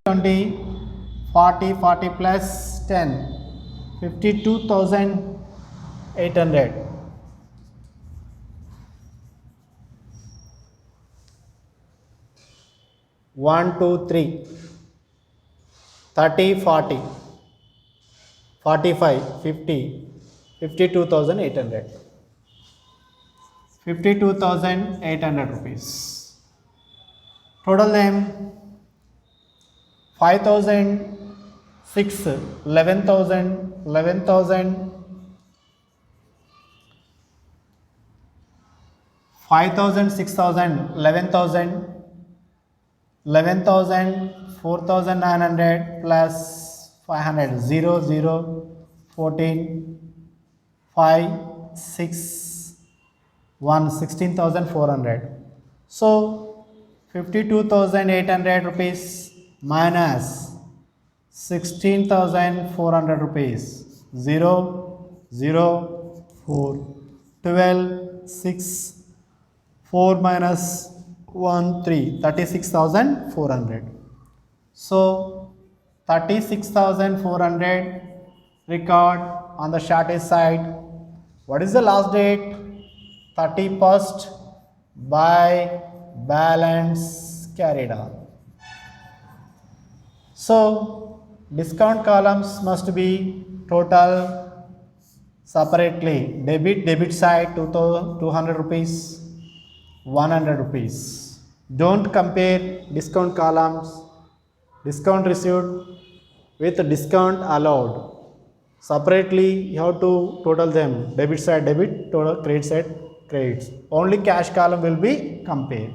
20, 40, 40 plus 10, 52,800. 1, 2, 3, 30, 40, 45, 50, 52,800. 52,800 rupees. Total name 5,006, 11,000, 11,000, 5,000, 6,000, 11,000, 11,000, 4,900 plus 500, 0, 0, 14, 5, 6, 1, 16,400. So 52,800 rupees minus 16,400 rupees, 0, 0, 4, 12, 6, 4 minus 1, 3, 36,400. So 36,400 record on the shortest side. What is the last date? 31st by balance carried on. So discount columns must be total separately. Debit side 200 rupees, 100 rupees. Don't compare discount columns, discount received with discount allowed. Separately you have to total them. Debit side debit, total credit side credits. Only cash column will be compared.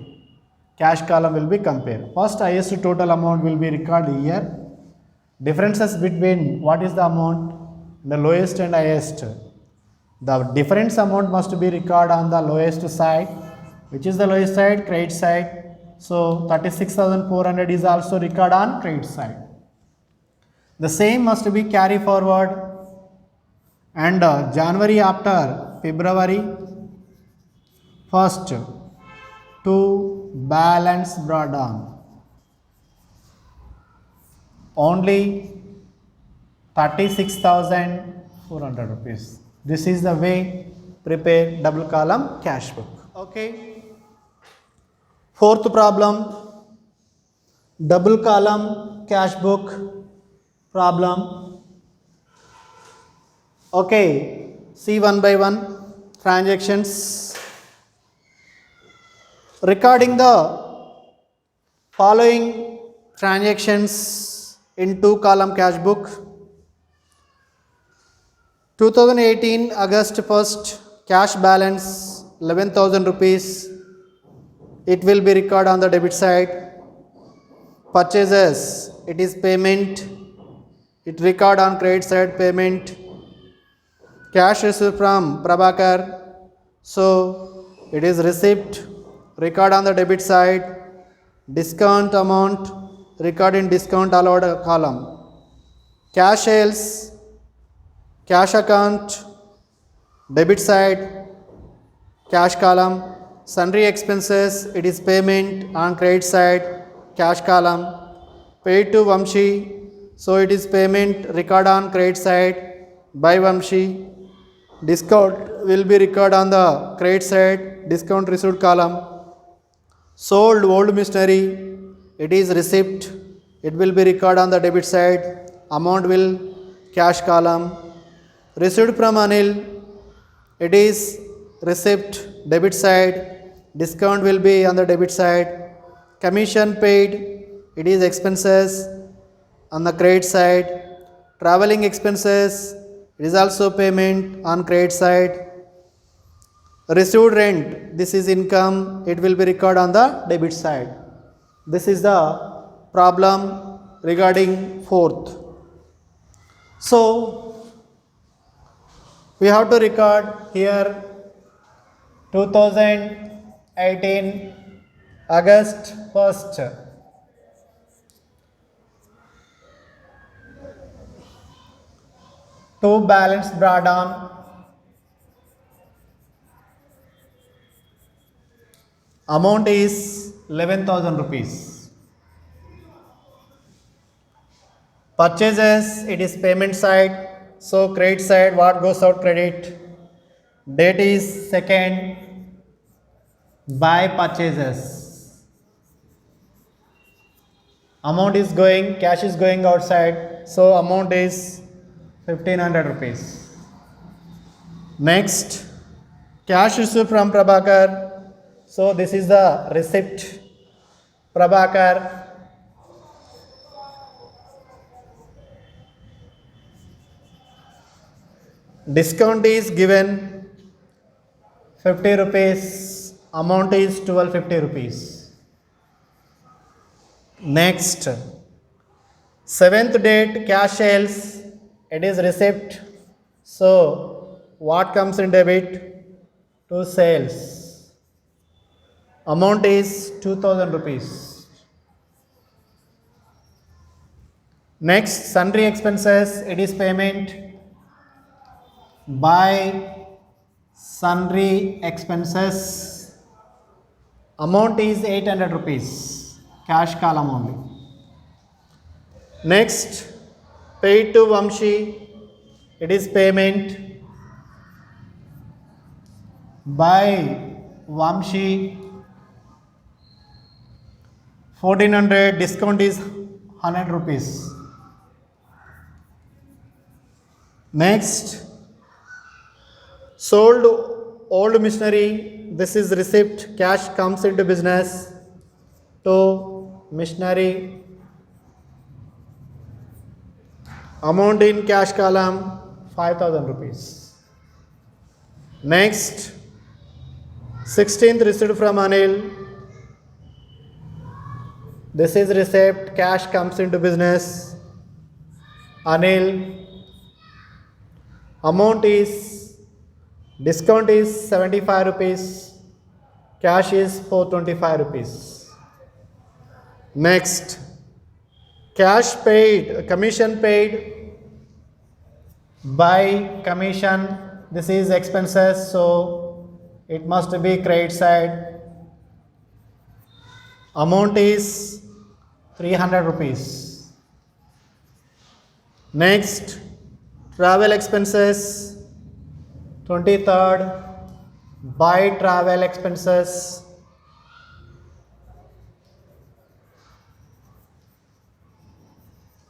Cash column will be compared. First highest total amount will be recorded here. Differences between what is the amount, the lowest and highest. The difference amount must be recorded on the lowest side. Which is the lowest side? Credit side. So 36,400 is also recorded on credit side. The same must be carried forward, and January after February 1st to balance brought down. Only 36,400 rupees. This is the way prepare double column cash book. Okay. Fourth problem, double column cash book problem. Okay, see one by one transactions. Recording the following transactions in two column cash book. 2018 August 1st cash balance 11,000 rupees. It will be recorded on the debit side. Purchases, it is payment. It record on credit side payment. Cash received from Prabhakar. So it is receipt. Record on the debit side. Discount amount. Record in discount allowed column. Cash sales. Cash account. Debit side. Cash column. Sundry expenses. It is payment on credit side. Cash column. Paid to Vamshi. So it is payment, record on credit side by Vamshi. Discount will be recorded on the credit side, discount received column. Sold old machinery, it is receipt, it will be recorded on the debit side. Amount will cash column. Received from Anil, it is receipt, debit side, discount will be on the debit side. Commission paid, it is expenses on the credit side. Traveling expenses, it is also payment on credit side. Received rent, this is income, it will be recorded on the debit side. This is the problem regarding fourth. So we have to record here 2018 August 1st. To balance brought down. Amount is 11,000 rupees. Purchases, it is payment side. So credit side, what goes out credit? Date is second, buy purchases. Amount is going, cash is going outside. So amount is 1500 rupees. Next, cash received from Prabhakar. So this is the receipt. Prabhakar, discount is given 50 rupees, amount is 1250 rupees. Next, seventh date cash sales, it is receipt. So what comes in debit? To sales. Amount is 2000 rupees. Next, sundry expenses, it is payment by sundry expenses. Amount is 800 rupees. Cash column only. Next, paid to Vamshi, it is payment by Vamshi. 1400, discount is 100 rupees. Next, sold old machinery, this is receipt, cash comes into business to machinery. Amount in cash column 5000 rupees. Next, 16th receipt from Anil. This is receipt, cash comes into business. Anil. Amount is, discount is 75 rupees. Cash is 425 rupees. Next, cash paid, commission paid by commission. This is expenses, so it must be credit side. Amount is 300 rupees. Next, travel expenses, 23rd, by travel expenses.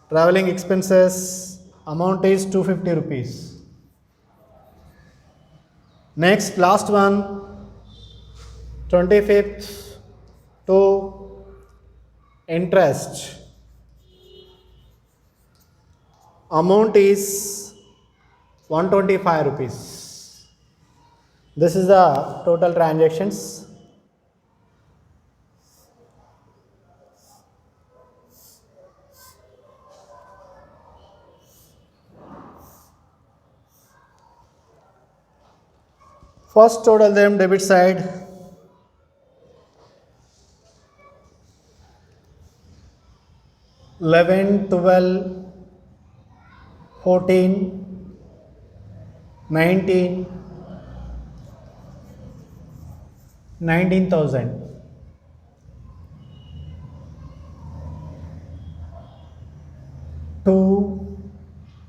Traveling expenses, amount is 250 rupees. Next, last one, 25th to interest. Amount is 125 rupees. This is the total transactions. First total them debit side. $11, $12, $14, $19, $19,000. $2,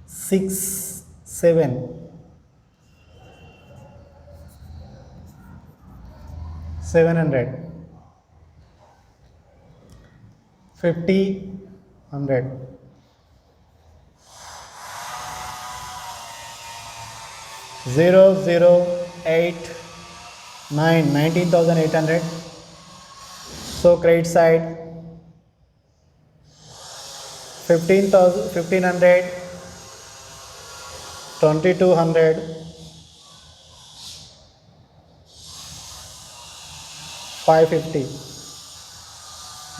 $6, $7, $700, $50, $100, $0.089, 19,800. So credit side 1500, 2200, 550,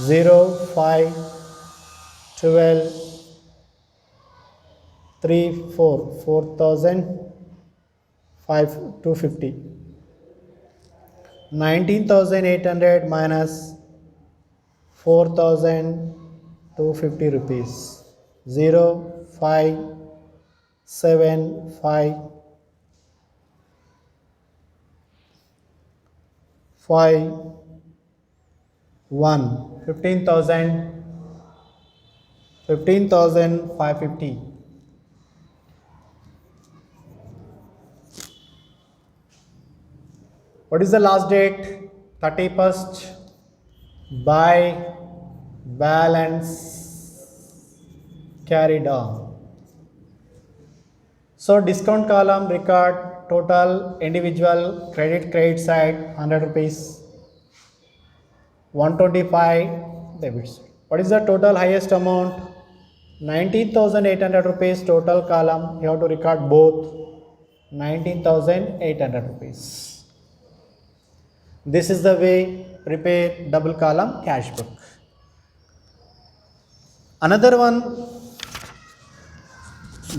0, 5, 12, 3, 4, 4,000, 5, 250, 19,800 minus 4,250 rupees. 0, 5, 7, 5, 5, 1, 15,000, 15,550. What is the last date? 31st. By balance carried on. So discount column record total individual credit side 100 rupees, 125 debits. What is the total highest amount? 19,800 rupees total column. You have to record both 19,800 rupees. This is the way prepare double column cash book. Another one,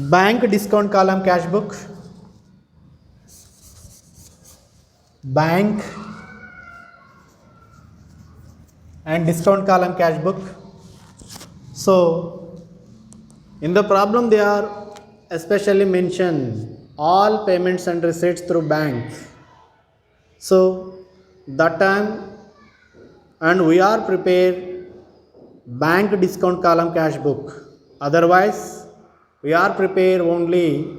bank discount column cash book. Bank and discount column cash book. So in the problem they are especially mentioned all payments and receipts through bank. So that time and we are prepared bank discount column cash book. Otherwise we are prepared only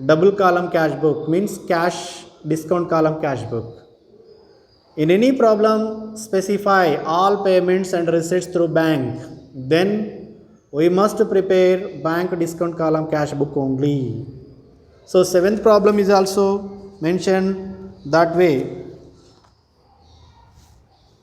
double column cash book, means cash discount column cash book. In any problem specify all payments and receipts through bank, then we must prepare bank discount column cash book only. So seventh problem is also mentioned that way.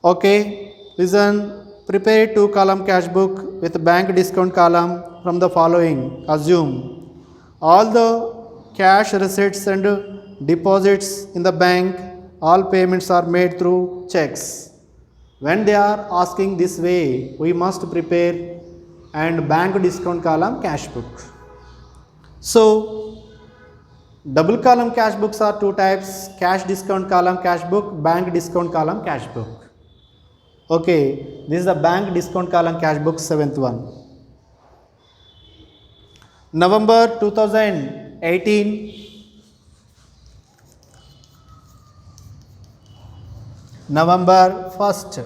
Okay, listen, prepare two column cash book with bank discount column from the following. Assume all the cash receipts and deposits in the bank, all payments are made through checks. When they are asking this way, we must prepare and bank discount column cash book. So double column cash books are two types: cash discount column cash book, bank discount column cash book. Okay, this is the bank discount column cash book, seventh one. November 2018. November 1st.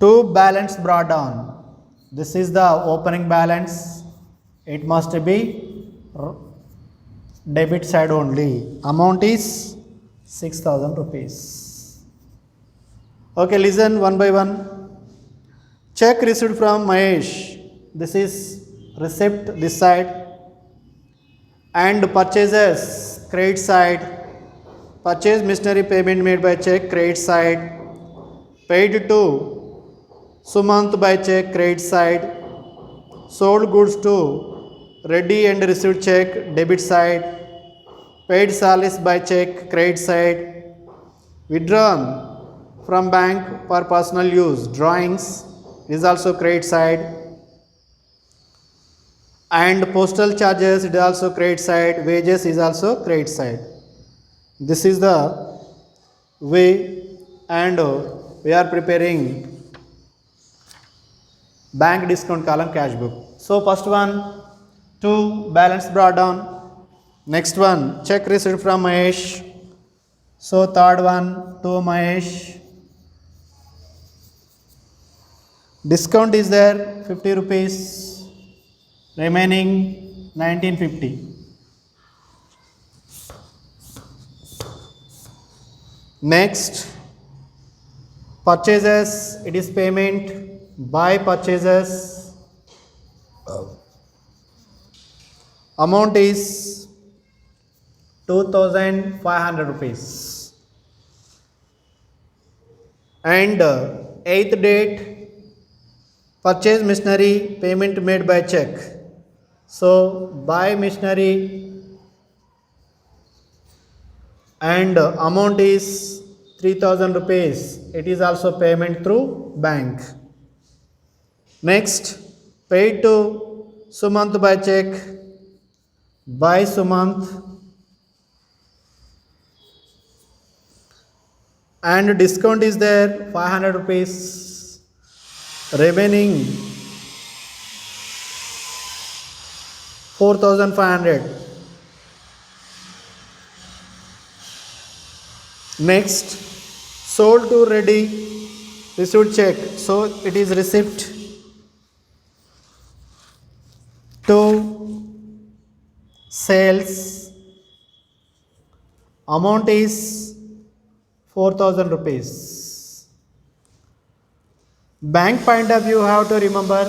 Two balance brought down. This is the opening balance. It must be debit side only. Amount is 6,000 rupees. Okay, listen one by one. Check received from Mahesh. This is receipt this side. And purchases credit side. Purchase machinery payment made by check credit side. Paid to Sumant by check credit side. Sold goods to Reddy and received check debit side. Paid salaries by check credit side. Withdrawn from bank for personal use drawings is also credit side. And postal charges it is also credit side. Wages is also credit side. This is the way and we are preparing bank discount column cash book. So first one, two balance brought down. Next one, check received from Mahesh. So third one, to Mahesh. Discount is there 50 rupees, remaining 1950. Next, purchases, it is payment by purchases. Amount is 2,500 rupees. And eighth date, purchase machinery payment made by check. So buy machinery and amount is 3,000 rupees. It is also payment through bank. Next, paid to Sumant by check by Sumant. And discount is there 500 rupees. Remaining 4,500. Next, sold to Reddy, received check. So it is receipt. sales amount is 4,000 rupees. Bank point of view, have to remember,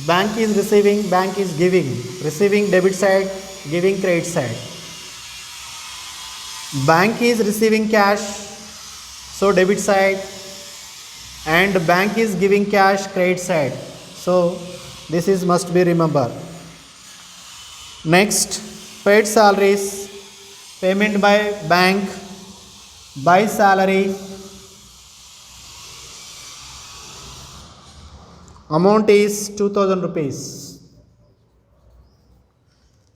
bank is receiving, bank is giving. Receiving debit side, giving credit side. Bank is receiving cash, so debit side, and bank is giving cash, credit side. So this is must be remember. Next, paid salaries, payment by bank, by salary, amount is 2,000 rupees.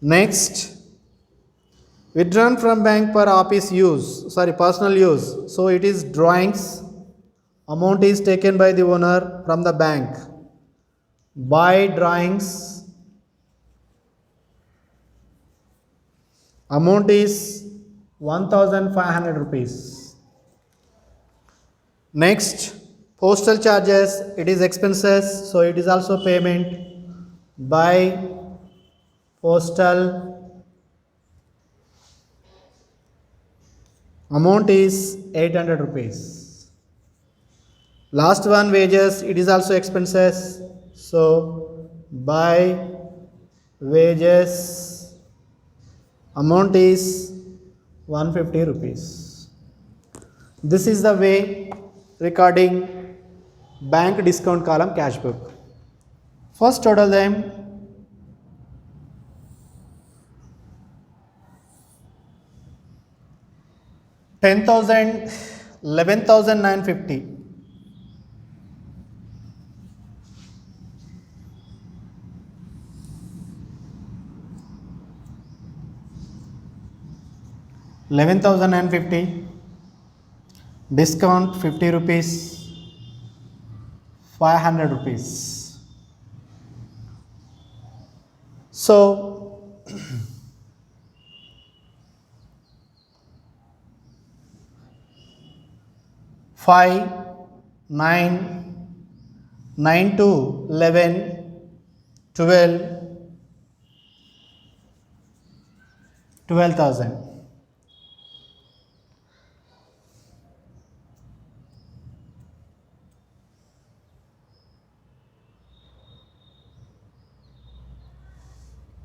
Next, withdrawn from bank for office use, personal use, so it is drawings, amount is taken by the owner from the bank. By drawings, amount is 1,500 rupees. Next, postal charges, it is expenses, so it is also payment by postal, amount is 800 rupees. Last one, wages, it is also expenses, so by wages, amount is 150 rupees. This is the way recording bank discount column cash book. First total them. $10,000, $11,950. $11,950, discount 50 rupees, 500 rupees. So 5, 9, 9 to 11, 12, 12,000.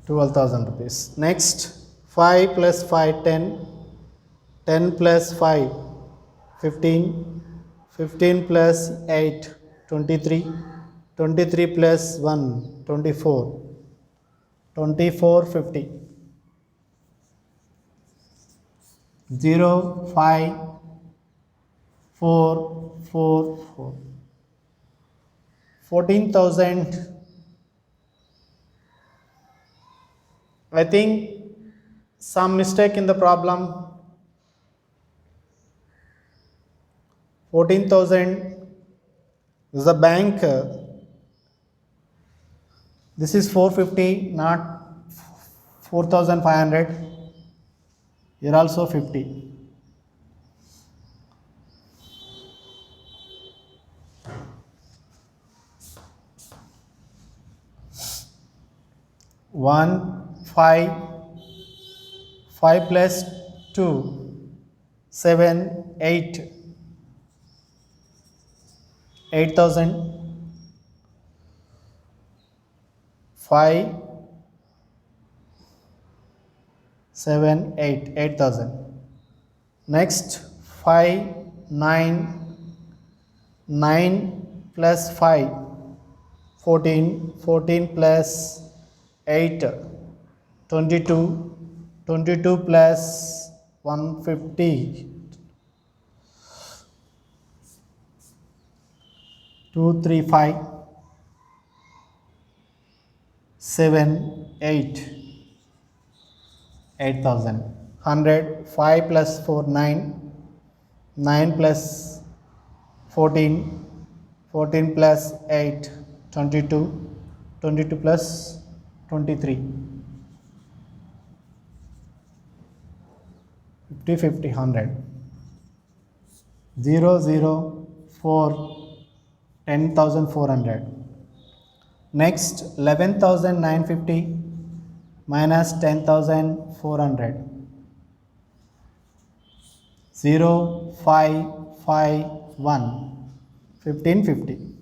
₹12,000. Next, 5 plus 5, 10, 10 plus 5, 15, 15 plus 8, 23, 23 plus 1, 24, 24, 50. 0, 5, 4, 4, 4. 14,000. I think some mistake in the problem. 14,000 is the bank. This is 450, not 4,500. Here also 50. One, 5, 5 plus 2, 7, 8, 8,000, 5, 7, 8, 8,000. Next, 5, 9, 9 plus 5, 14, 14 plus 8, 22, 22 plus 150, 2, 3, 5, 7, 8, 8,000. 100, 5 plus 4, 9, 9 plus 14, 14 plus 8, 22, 22 plus 23, 50, 50, 100. 0, 0, 4, 10,400. Next, 11,950, minus 10,400. 0, 5, 5, 1, 1550.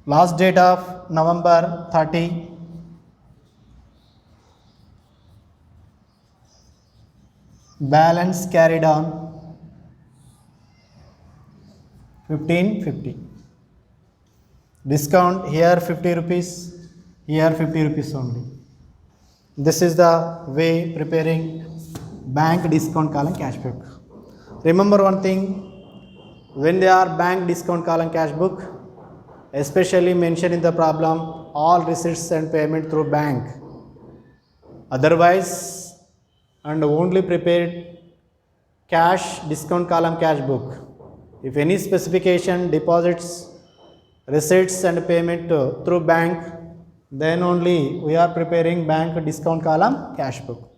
Last date of November 30. Balance carried on 1550. Discount here 50 rupees, here 50 rupees only. This is the way preparing bank discount column cash book. Remember one thing, when they are bank discount column cash book, especially mentioned in the problem, all receipts and payment through bank. Otherwise, and only prepared cash discount column cash book. If any specification deposits, receipts and payment through bank, then only we are preparing bank discount column cash book.